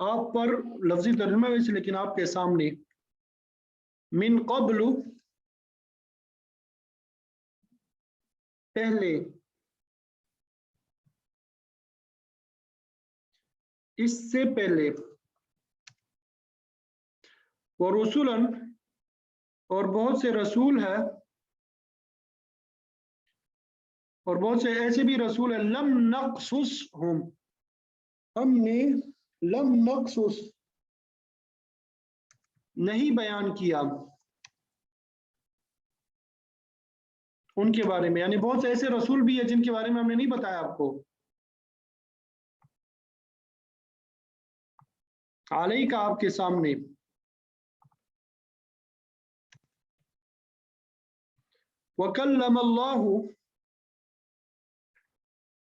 آپ پر لفظی ترجمہ ویسے لیکن آپ کے سامنے من قبل پہلے اس سے پہلے ورسولن اور بہت سے رسول ہے اور بہت سے ایسے بھی رسول ہیں لم نقصصہم ہم نے لم نقصص نہیں بیان کیا ان کے بارے میں، یعنی بہت سے ایسے رسول بھی ہیں جن کے بارے میں ہم نے نہیں بتایا آپ کو. علیہ کا آپ کے سامنے وکلم اللہ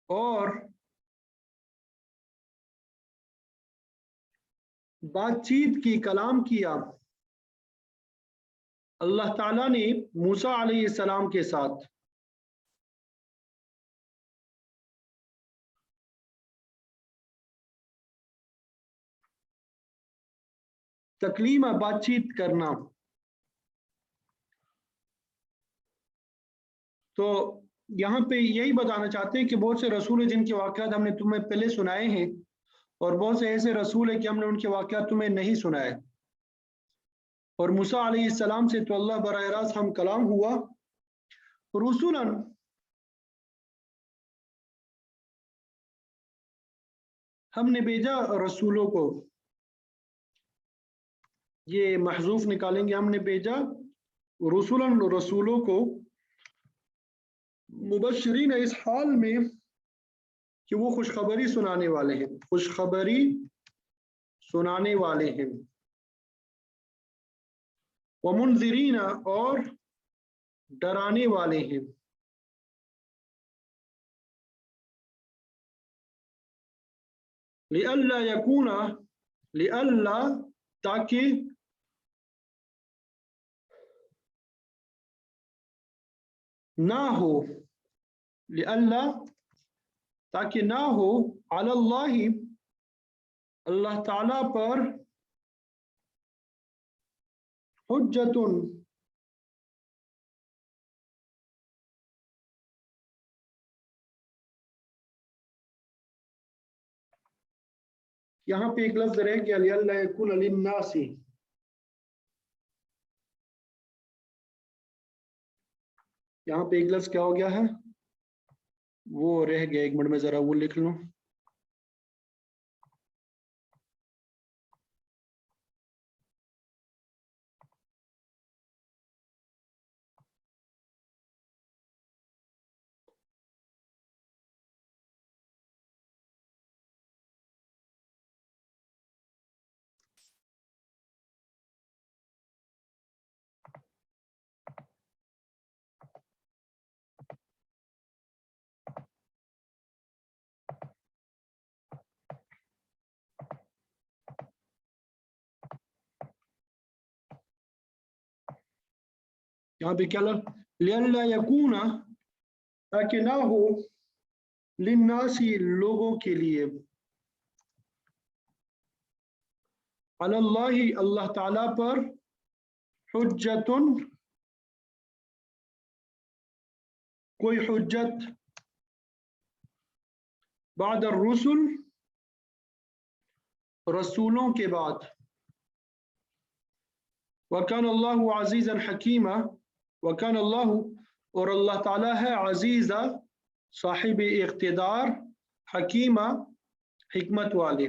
اور بات چیت کی، کلام کیا اللہ تعالیٰ نے موسیٰ علیہ السلام کے ساتھ. تکلیم بات چیت کرنا. تو یہاں پہ یہی بتانا چاہتے ہیں کہ بہت سے رسول ہیں جن کے واقعات ہم نے تمہیں پہلے سنائے ہیں اور بہت سے ایسے رسول ہیں کہ ہم نے ان کے واقعات تمہیں نہیں سنائے. اور موسیٰ علیہ السلام سے تو اللہ براہ راست ہم کلام ہوا. رسولاً ہم نے بھیجا رسولوں کو، یہ محذوف نکالیں گے، ہم نے بھیجا رسولاً رسولوں کو مبشرین اس حال میں کہ وہ خوشخبری سنانے والے ہیں، خوشخبری سنانے والے ہیں. ومنذرین اور ڈرانے والے ہیں. لئلا یکون لئلا تاکہ نہ ہو لئلا تاکہ نہ ہو علی اللہ اللہ تعالی پر حجت یہاں پہ ایک لفظ رہ گیا لئلا یکون للناس، یہاں پہ ایک لفظ کیا ہو گیا ہے وہ رہ گیا، ایک منٹ میں ذرا وہ لکھ لوں. یہاں پہ کیا لفظ لئلا یکون تاکہ نہ ہو للناس لوگوں کے لیے علی اللہ اللہ تعالی پر حجت کوئی حجت بعد الرسل رسولوں کے بعد. وکان اللہ عزیزا حکیما وکان اللہ اور اللہ تعالی ہے عزیزا صاحب اقتدار حکیمہ حکمت والے.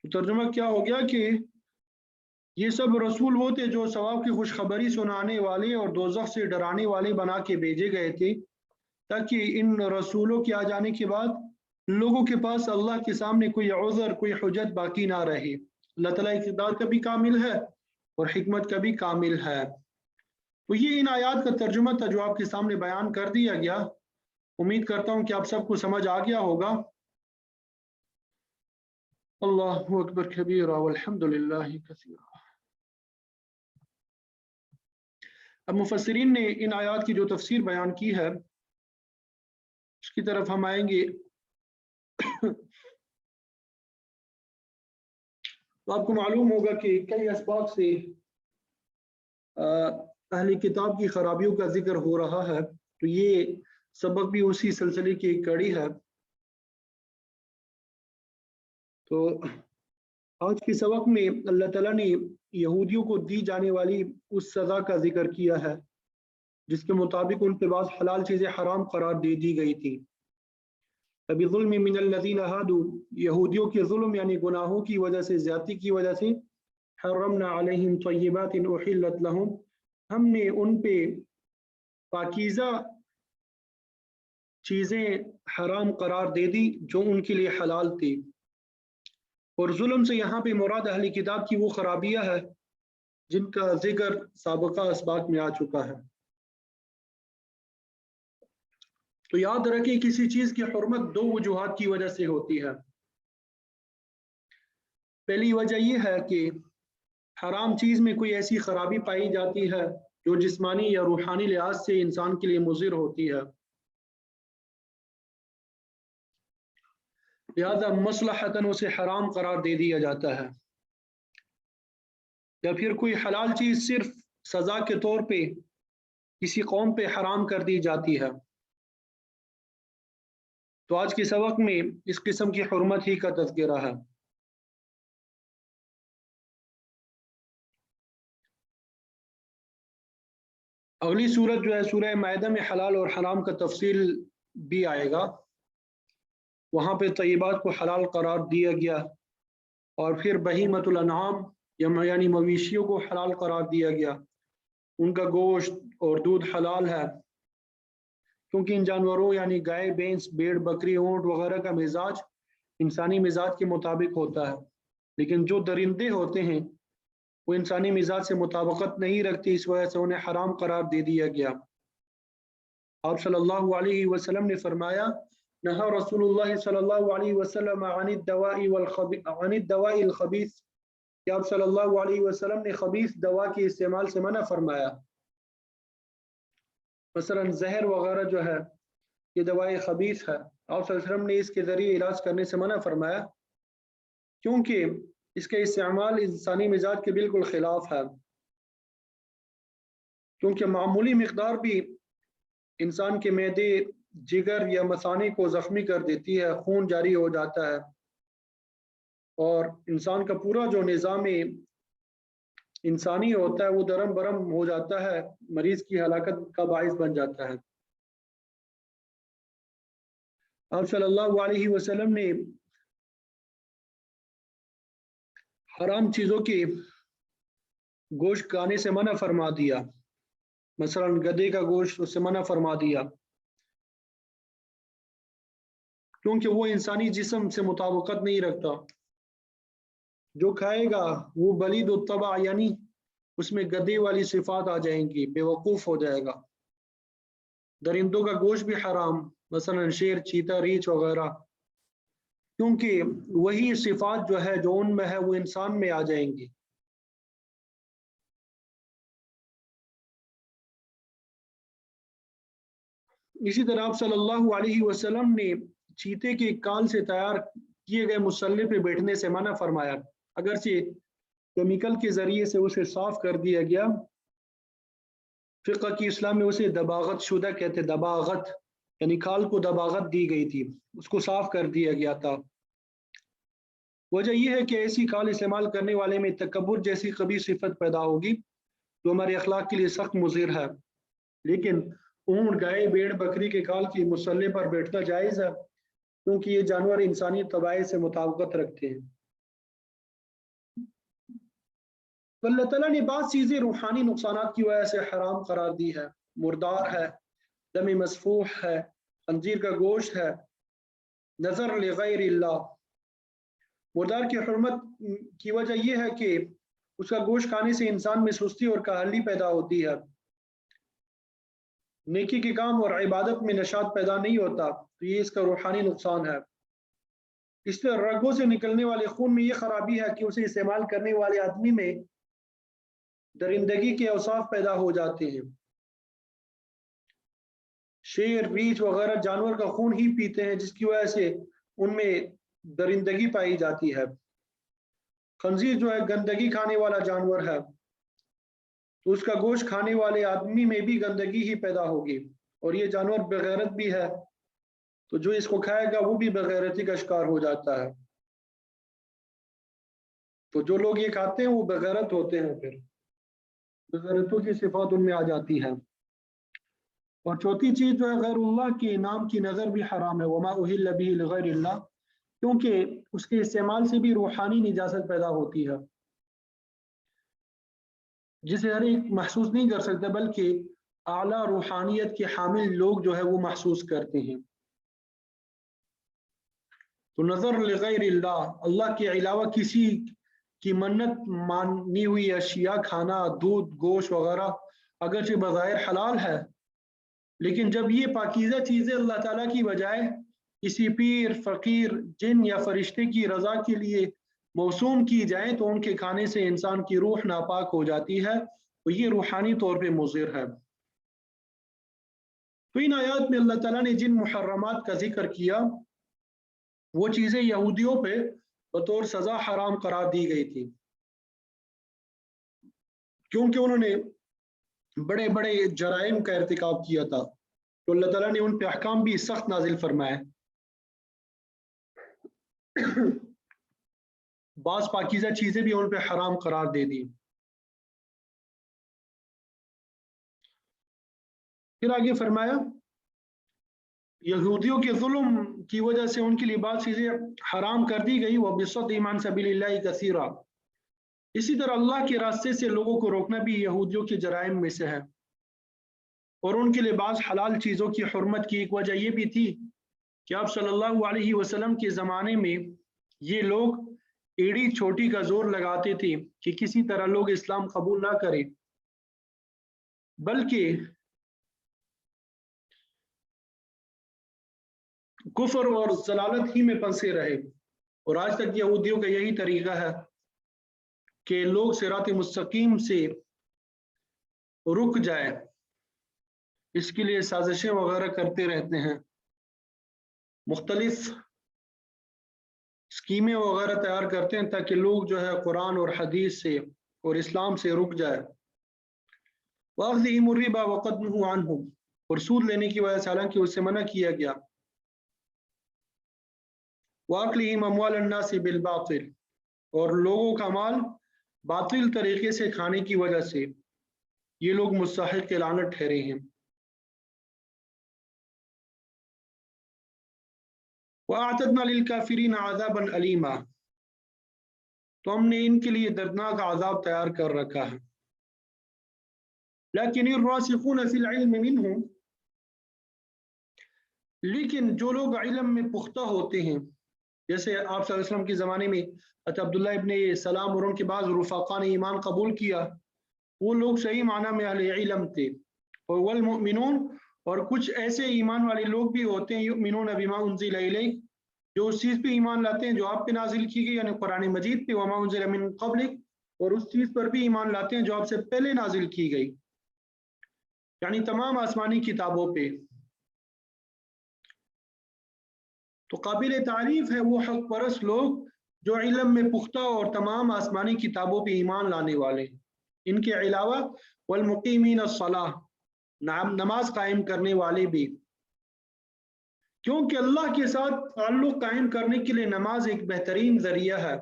ترجمہ کیا ہو گیا کہ یہ سب رسول وہ تھے جو ثواب کی خوشخبری سنانے والے اور دوزخ سے ڈرانے والے بنا کے بھیجے گئے تھے تاکہ ان رسولوں کے آ جانے کے بعد لوگوں کے پاس اللہ کے سامنے کوئی عذر کوئی حجت باقی نہ رہے. اللہ تعالیٰ اقتدار کا بھی کامل ہے اور حکمت کا بھی کامل ہے. تو یہ ان آیات کا ترجمہ تھا جو آپ کے سامنے بیان کر دیا گیا. امید کرتا ہوں کہ آپ سب کو سمجھ آ گیا ہوگا. اللہ اکبر کبیرہ والحمد للہ کثیرہ. اب مفسرین نے ان آیات کی جو تفسیر بیان کی ہے اس کی طرف ہم آئیں گے. تو آپ کو معلوم ہوگا کہ کئی اسباب سے اہل کتاب کی خرابیوں کا ذکر ہو رہا ہے، تو یہ سبق بھی اسی سلسلے کی ایک کڑی ہے۔ تو آج کے سبق میں اللہ تعالیٰ نے یہودیوں کو دی جانے والی اس سزا کا ذکر کیا ہے جس کے مطابق ان کے بعض حلال چیزیں حرام قرار دے دی گئی تھی۔ ابھی ظلم من الذین ہادوا، یہودیوں کے ظلم یعنی گناہوں کی وجہ سے، زیادتی کی وجہ سے، حرمنا علیہم طیبات احلت لہم، ہم نے ان پہ پاکیزہ چیزیں حرام قرار دے دی جو ان کے لیے حلال تھی۔ اور ظلم سے یہاں پہ مراد اہلی کتاب کی وہ خرابیاں ہے جن کا ذکر سابقہ اسباق میں آ چکا ہے۔ تو یاد رکھیں کسی چیز کی حرمت دو وجوہات کی وجہ سے ہوتی ہے۔ پہلی وجہ یہ ہے کہ حرام چیز میں کوئی ایسی خرابی پائی جاتی ہے جو جسمانی یا روحانی لحاظ سے انسان کے لیے مضر ہوتی ہے، لہذا مصلحتاً اسے حرام قرار دے دیا جاتا ہے۔ یا پھر کوئی حلال چیز صرف سزا کے طور پہ کسی قوم پہ حرام کر دی جاتی ہے۔ تو آج کے سبق میں اس قسم کی حرمت ہی کا تذکرہ ہے۔ اگلی صورت جو ہے سورہ مائدہ میں حلال اور حرام کا تفصیل بھی آئے گا، وہاں پہ طیبات کو حلال قرار دیا گیا، اور پھر بہیمۃ الانعام یعنی مویشیوں کو حلال قرار دیا گیا، ان کا گوشت اور دودھ حلال ہے، کیونکہ ان جانوروں یعنی گائے، بھینس، بھیڑ، بکری، اونٹ وغیرہ کا مزاج انسانی مزاج کے مطابق ہوتا ہے، لیکن جو درندے ہوتے ہیں وہ انسانی مزاج سے مطابقت نہیں رکھتی، اس وجہ سے انہیں حرام قرار دے دیا گیا۔ آپ صلی اللہ علیہ وسلم نے فرمایا، نہا رسول اللہ صلی اللہ علیہ وسلم عن الدواء الخبیث، کہ آپ صلی اللہ علیہ وسلم نے خبیث دوا کے استعمال سے منع فرمایا۔ مثلا زہر وغیرہ جو ہے یہ دوائیں خبیث ہے، آپ صلی اللہ علیہ وسلم نے اس کے ذریعے علاج کرنے سے منع فرمایا، کیونکہ اس کا استعمال انسانی مزاج کے بالکل خلاف ہے، کیونکہ معمولی مقدار بھی انسان کے معدے، جگر یا مثانے کو زخمی کر دیتی ہے، خون جاری ہو جاتا ہے، اور انسان کا پورا جو نظام انسانی ہوتا ہے وہ درم برم ہو جاتا ہے، مریض کی ہلاکت کا باعث بن جاتا ہے۔ آپ صلی اللہ علیہ وسلم نے حرام چیزوں کے گوشت کھانے سے منع فرما دیا، مثلا گدھے کا گوشت اس سے منع فرما دیا، کیونکہ وہ انسانی جسم سے مطابقت نہیں رکھتا، جو کھائے گا وہ بلید الطبع یعنی اس میں گدھے والی صفات آ جائیں گی، بے وقوف ہو جائے گا۔ درندوں کا گوشت بھی حرام، مثلا شیر، چیتا، ریچھ وغیرہ، کیونکہ وہی صفات جو ہے جو ان میں ہے وہ انسان میں آ جائیں گی۔ اسی طرح آپ صلی اللہ علیہ وسلم نے چیتے کے کان سے تیار کیے گئے مسلح پہ بیٹھنے سے منع فرمایا، اگرچہ کیمیکل کے ذریعے سے اسے صاف کر دیا گیا، فقہ کی اسلام میں اسے دباغت شدہ کہتے، دباغت یعنی کھال کو دباغت دی گئی تھی، اس کو صاف کر دیا گیا تھا۔ وجہ یہ ہے کہ ایسی کھال استعمال کرنے والے میں تکبر جیسی قبیح صفت پیدا ہوگی جو ہمارے اخلاق کے لیے سخت مضر ہے، لیکن اونٹ، گائے، بھیڑ، بکری کے کھال کی مسلح پر بیٹھنا جائز ہے، کیونکہ یہ جانور انسانی طبائع سے مطابقت رکھتے ہیں۔ تو اللہ تعالیٰ نے بعض چیزیں روحانی نقصانات کی وجہ سے حرام قرار دی ہے، مردار ہے، دم مسفوح ہے، خنزیر کا گوشت ہے، نظر لغیر اللہ۔ مردار کی حرمت کی وجہ یہ ہے کہ اس کا گوشت کھانے سے انسان میں سستی اور کاہلی پیدا ہوتی ہے، نیکی کے کام اور عبادت میں نشاط پیدا نہیں ہوتا، تو یہ اس کا روحانی نقصان ہے۔ اس طرح رگوں سے نکلنے والے خون میں یہ خرابی ہے کہ اسے استعمال کرنے والے آدمی میں درندگی کے اوصاف پیدا ہو جاتے ہیں۔ شیر، ریچھ وغیرہ جانور کا خون ہی پیتے ہیں، جس کی وجہ سے ان میں درندگی پائی جاتی ہے۔ خنزیر جو ہے گندگی کھانے والا جانور ہے، تو اس کا گوشت کھانے والے آدمی میں بھی گندگی ہی پیدا ہوگی، اور یہ جانور بغیرت بھی ہے، تو جو اس کو کھائے گا وہ بھی بغیرتی کا شکار ہو جاتا ہے۔ تو جو لوگ یہ کھاتے ہیں وہ بغیرت ہوتے ہیں، پھر بغیرتوں کی صفات ان میں آ جاتی ہے۔ اور چوتھی چیز جو ہے غیر اللہ کے نام کی نظر بھی حرام ہے، وما اہل به لغیر اللہ، کیونکہ اس کے استعمال سے بھی روحانی نجاست پیدا ہوتی ہے، جسے ہر ایک محسوس نہیں کر سکتا، بلکہ اعلیٰ روحانیت کے حامل لوگ جو ہے وہ محسوس کرتے ہیں۔ تو نظر لغیر اللہ، اللہ کے علاوہ کسی کی منت مانی ہوئی اشیاء کھانا، دودھ، گوشت وغیرہ اگرچہ بظاہر حلال ہے، لیکن جب یہ پاکیزہ چیزیں اللہ تعالیٰ کی بجائے کسی پیر، فقیر، جن یا فرشتے کی رضا کے لیے موسوم کی جائیں تو ان کے کھانے سے انسان کی روح ناپاک ہو جاتی ہے، تو یہ روحانی طور پہ مضر ہے۔ تو ان آیات میں اللہ تعالیٰ نے جن محرمات کا ذکر کیا وہ چیزیں یہودیوں پہ بطور سزا حرام قرار دی گئی تھی، کیونکہ انہوں نے بڑے بڑے جرائم کا ارتکاب کیا تھا، تو اللہ تعالیٰ نے ان پہ احکام بھی سخت نازل فرمائے۔ بعض پاکیزہ چیزیں بھی ان پہ حرام قرار دے دی۔ پھر آگے فرمایا یہودیوں کے ظلم کی وجہ سے ان کے لیے بعض چیزیں حرام کر دی گئی، وَبِصَدِّهِمْ عَنْ سَبِيلِ اللَّهِ كَثِيرًا، اسی طرح اللہ کے راستے سے لوگوں کو روکنا بھی یہودیوں کے جرائم میں سے ہے، اور ان کے لیے بعض حلال چیزوں کی حرمت کی ایک وجہ یہ بھی تھی کہ آپ صلی اللہ علیہ وسلم کے زمانے میں یہ لوگ ایڑی چھوٹی کا زور لگاتے تھے کہ کسی طرح لوگ اسلام قبول نہ کریں، بلکہ کفر اور ضلالت ہی میں پھنسے رہے، اور آج تک یہودیوں کا یہی طریقہ ہے کہ لوگ صراط مستقیم سے رک جائے، اس کے لیے سازشیں وغیرہ کرتے رہتے ہیں، مختلف اسکیمیں وغیرہ تیار کرتے ہیں تاکہ لوگ جو ہے قرآن اور حدیث سے اور اسلام سے رک جائے۔ وَأَخْذِهِمُ الرِّبَا وَقَدْ نُهُوا عَنْهُ، اور سود لینے کی وجہ سے حالانکہ اس سے منع کیا گیا۔ وَأَكْلِهِمْ أَمْوَالَ النَّاسِ بِالْبَاطِلِ، اور لوگوں کا مال باطل طریقے سے کھانے کی وجہ سے یہ لوگ مستحق لعنت ٹھہرے ہیں۔ وَأَعْتَدْنَا لِلْكَافِرِينَ عَذَابًا أَلِيمًا، تو ہم نے ان کے لیے دردناک عذاب تیار کر رکھا ہے۔ لیکن الراسخون فی العلم منہم، لیکن جو لوگ علم میں پختہ ہوتے ہیں، جیسے آپ صلی اللہ علیہ وسلم کے زمانے میں عبداللہ ابن سلام اور ان کے بعض رفقا نے ایمان قبول کیا، وہ لوگ صحیح معنی میں اہل علم تھے، اور والمؤمنون، اور کچھ ایسے ایمان والے لوگ بھی ہوتے ہیں یؤمنون بما انزل الیک، جو اس چیز پہ ایمان لاتے ہیں جو آپ پہ نازل کی گئی یعنی قرآن مجید پہ، وما انزل من قبلک، اور اس چیز پر بھی ایمان لاتے ہیں جو آپ سے پہلے نازل کی گئی، یعنی تمام آسمانی کتابوں پہ۔ تو قابل تعریف ہے وہ حق پرست لوگ جو علم میں پختہ اور تمام آسمانی کتابوں پہ ایمان لانے والے ہیں۔ ان کے علاوہ والمقیمین الصلاۃ، نماز قائم کرنے والے بھی، کیونکہ اللہ کے ساتھ تعلق قائم کرنے کے لیے نماز ایک بہترین ذریعہ ہے۔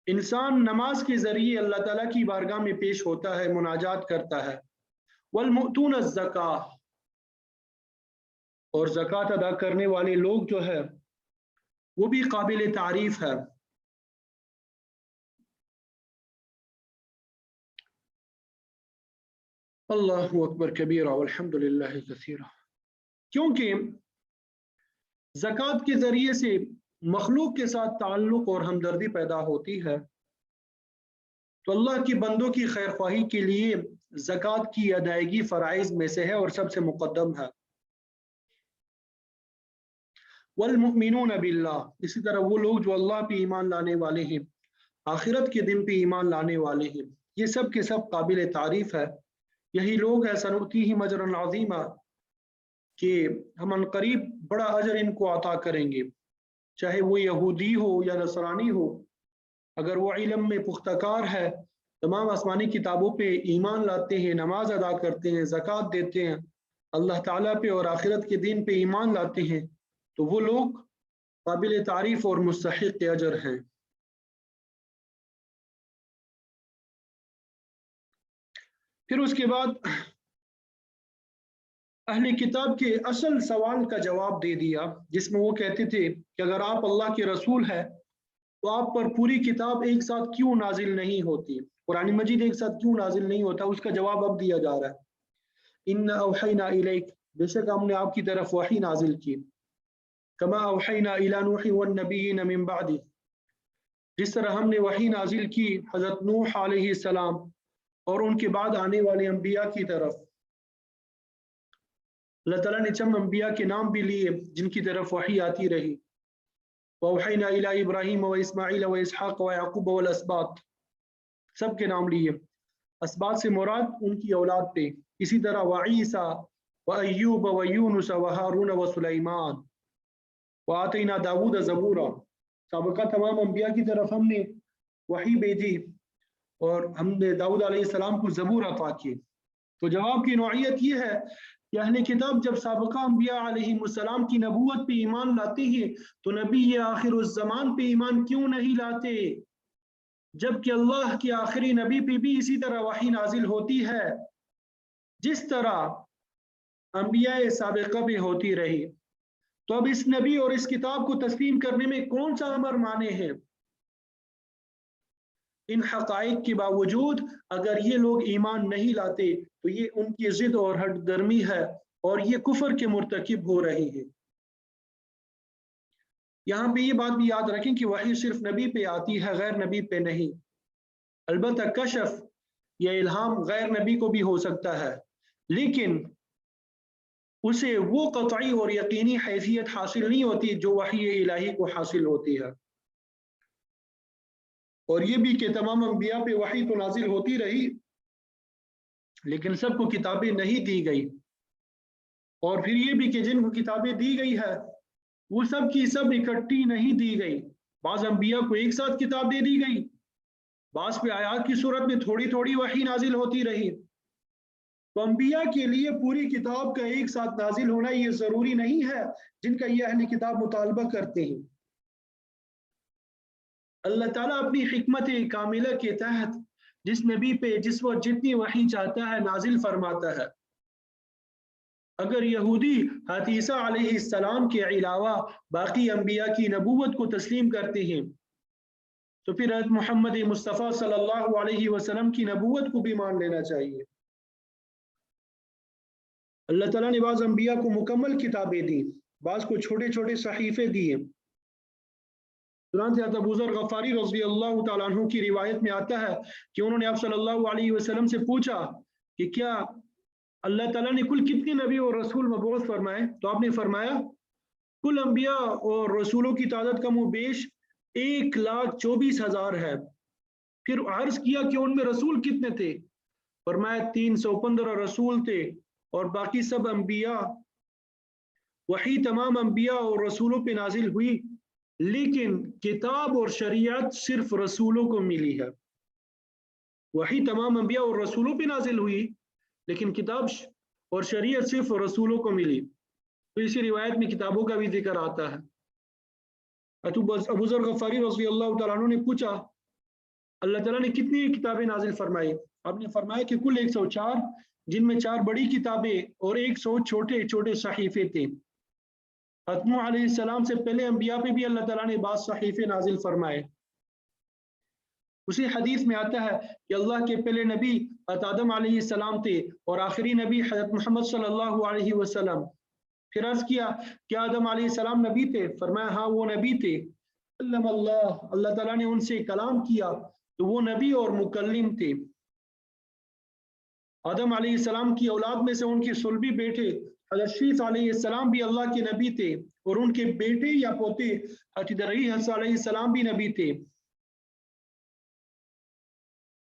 انسان نماز کے ذریعے اللہ تعالیٰ کی بارگاہ میں پیش ہوتا ہے، مناجات کرتا ہے۔ والمؤتون الزکاۃ، اور زکوٰۃ ادا کرنے والے لوگ جو ہے وہ بھی قابل تعریف ہے۔ اللہ اکبر کبیرہ والحمد للہ کثیرہ، کیونکہ زکوٰۃ کے ذریعے سے مخلوق کے ساتھ تعلق اور ہمدردی پیدا ہوتی ہے، تو اللہ کی بندوں کی خیر خواہی کے لیے زکوٰۃ کی ادائیگی فرائض میں سے ہے اور سب سے مقدم ہے۔ والمؤمنون باللہ، اسی طرح وہ لوگ جو اللہ پہ ایمان لانے والے ہیں، آخرت کے دن پہ ایمان لانے والے ہیں، یہ سب کے سب قابل تعریف ہے۔ یہی لوگ ہیں سنؤتیہم اجرا عظیما، کہ ہم عنقریب بڑا اجر ان کو عطا کریں گے، چاہے وہ یہودی ہو یا نصرانی ہو، اگر وہ علم میں پختہ کار ہے، تمام آسمانی کتابوں پہ ایمان لاتے ہیں، نماز ادا کرتے ہیں، زکوٰۃ دیتے ہیں، اللہ تعالیٰ پہ اور آخرت کے دین پہ ایمان لاتے ہیں، تو وہ لوگ قابل تعریف اور مستحق اجر ہیں۔ پھر اس کے بعد اہل کتاب کے اصل سوال کا جواب دے دیا، جس میں وہ کہتے تھے کہ اگر آپ اللہ کے رسول ہیں تو آپ پر پوری کتاب ایک ساتھ کیوں نازل نہیں ہوتی، قرآن مجید ایک ساتھ کیوں نازل نہیں ہوتا؟ اس کا جواب اب دیا جا رہا ہے، ان اوحینا الیک، بے شک ہم نے آپ کی طرف وحی نازل کی، کما اوحینا الی نوح والنبیین من بعدہ، جس طرح ہم نے وحی نازل کی حضرت نوح علیہ السلام اور ان کے بعد آنے والے انبیاء کی طرف۔ اللہ تعالیٰ نے چند انبیاء کے نام بھی لیے جن کی طرف وحی آتی رہی، وَأَوْحَيْنَا إِلَىٰ إِبْرَاهِيمَ وَإِسْمَاعِيلَ وَإِسْحَاقَ وَيَعْقُوبَ وَالْأَسْبَاط، سب کے نام لیے، اسباط سے مراد ان کی اولاد پہ، اسی طرح وعیسیٰ وَأَيُّوبَ وَيُونُسَ وَهَارُونَ وَسُلَيْمَانَ وَآتَيْنَا دَاوُودَ زَبُورًا، سابقہ تمام انبیاء کی طرف ہم نے وحی بھیجی اور ہم نے داؤد علیہ السلام کو زبور عطا کی۔ تو جواب کی نوعیت یہ ہے کہ اہل کتاب جب سابقہ انبیاء علیہ السلام کی نبوت پہ ایمان لاتے ہیں تو نبی آخر الزمان پہ ایمان کیوں نہیں لاتے، جبکہ اللہ کے آخری نبی پہ بھی اسی طرح وحی نازل ہوتی ہے جس طرح انبیاء سابقہ پہ ہوتی رہی۔ تو اب اس نبی اور اس کتاب کو تسلیم کرنے میں کون سا امر مانے ہیں؟ ان حقائق کے باوجود اگر یہ لوگ ایمان نہیں لاتے تو یہ ان کی ضد اور ہٹ درمی ہے اور یہ کفر کے مرتکب ہو رہے ہیں۔ یہاں پہ یہ بات بھی یاد رکھیں کہ وحی صرف نبی پہ آتی ہے، غیر نبی پہ نہیں۔ البتہ کشف یا الہام غیر نبی کو بھی ہو سکتا ہے، لیکن اسے وہ قطعی اور یقینی حیثیت حاصل نہیں ہوتی جو وحی الہی کو حاصل ہوتی ہے۔ اور یہ بھی کہ تمام انبیاء پہ وحی تو نازل ہوتی رہی لیکن سب کو کتابیں نہیں دی گئی، اور پھر یہ بھی کہ جن کو کتابیں دی گئی ہے وہ سب کی سب اکٹھی نہیں دی گئی، بعض انبیاء کو ایک ساتھ کتاب دے دی گئی، بعض پہ آیات کی صورت میں تھوڑی تھوڑی وحی نازل ہوتی رہی۔ تو انبیاء کے لیے پوری کتاب کا ایک ساتھ نازل ہونا یہ ضروری نہیں ہے جن کا یہ اہل کتاب مطالبہ کرتے ہیں۔ اللہ تعالیٰ اپنی حکمت کاملہ کے تحت جس نبی پہ جس وقت جتنی وحی چاہتا ہے نازل فرماتا ہے۔ اگر یہودی حضرت عیسیٰ علیہ السلام کے علاوہ باقی انبیاء کی نبوت کو تسلیم کرتے ہیں تو پھر حضرت محمد مصطفیٰ صلی اللہ علیہ وسلم کی نبوت کو بھی مان لینا چاہیے۔ اللہ تعالیٰ نے بعض انبیاء کو مکمل کتابیں دی، بعض کو چھوٹے چھوٹے صحیفے دیے۔ چنانچہ حضرت ابو ذر غفاری رضی اللہ تعالیٰ عنہ کی روایت میں آتا ہے کہ انہوں نے آپ صلی اللہ علیہ وسلم سے پوچھا کہ کیا اللہ تعالیٰ نے کل کتنے نبی اور رسول مبعوث فرمائے؟ تو آپ نے فرمایا کل انبیاء اور رسولوں کی تعداد کم و بیش 1,24,000 ہے۔ پھر عرض کیا کہ ان میں رسول کتنے تھے؟ فرمایا 315 رسول تھے اور باقی سب انبیاء۔ وحی تمام انبیاء اور رسولوں پہ نازل ہوئی لیکن کتاب اور شریعت صرف رسولوں کو ملی ہے۔ وحی تمام انبیاء اور رسولوں پہ نازل ہوئی لیکن کتاب اور شریعت صرف رسولوں کو ملی۔ تو اسی روایت میں کتابوں کا بھی ذکر آتا ہے۔ ابو ذر غفاری رضی اللہ تعالیٰ عنہ نے پوچھا اللہ تعالیٰ نے کتنی کتابیں نازل فرمائی؟ آپ نے فرمایا کہ کل 104، جن میں 4 بڑی کتابیں اور 100 چھوٹے چھوٹے صحیفے تھے۔ حضرت نوح علیہ السلام سے پہلے انبیاء پہ بھی اللہ تعالیٰ نے بعض صحیفے نازل فرمائے۔ اسی حدیث میں آتا ہے کہ اللہ کے پہلے نبی حضرت آدم علیہ السلام تھے اور آخری نبی حضرت محمد صلی اللہ علیہ وسلم۔ پھر عرض کیا کہ آدم علیہ السلام نبی تھے؟ فرمایا ہاں وہ نبی تھے۔ اللہ تعالیٰ نے ان سے کلام کیا تو وہ نبی اور مکلم تھے۔ آدم علیہ السلام کی اولاد میں سے ان کے صلبی بیٹے حضرت شیث علیہ السلام بھی اللہ کے نبی تھے اور ان کے بیٹے یا پوتے حضرت ادریس علیہ السلام بھی نبی تھے۔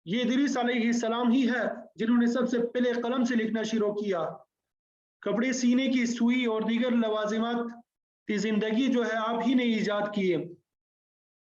یہ ادریس علیہ السلام ہی ہے جنہوں نے سب سے پہلے قلم سے لکھنا شروع کیا، کپڑے سینے کی سوئی اور دیگر لوازمات کی زندگی جو ہے آپ ہی نے ایجاد کیے۔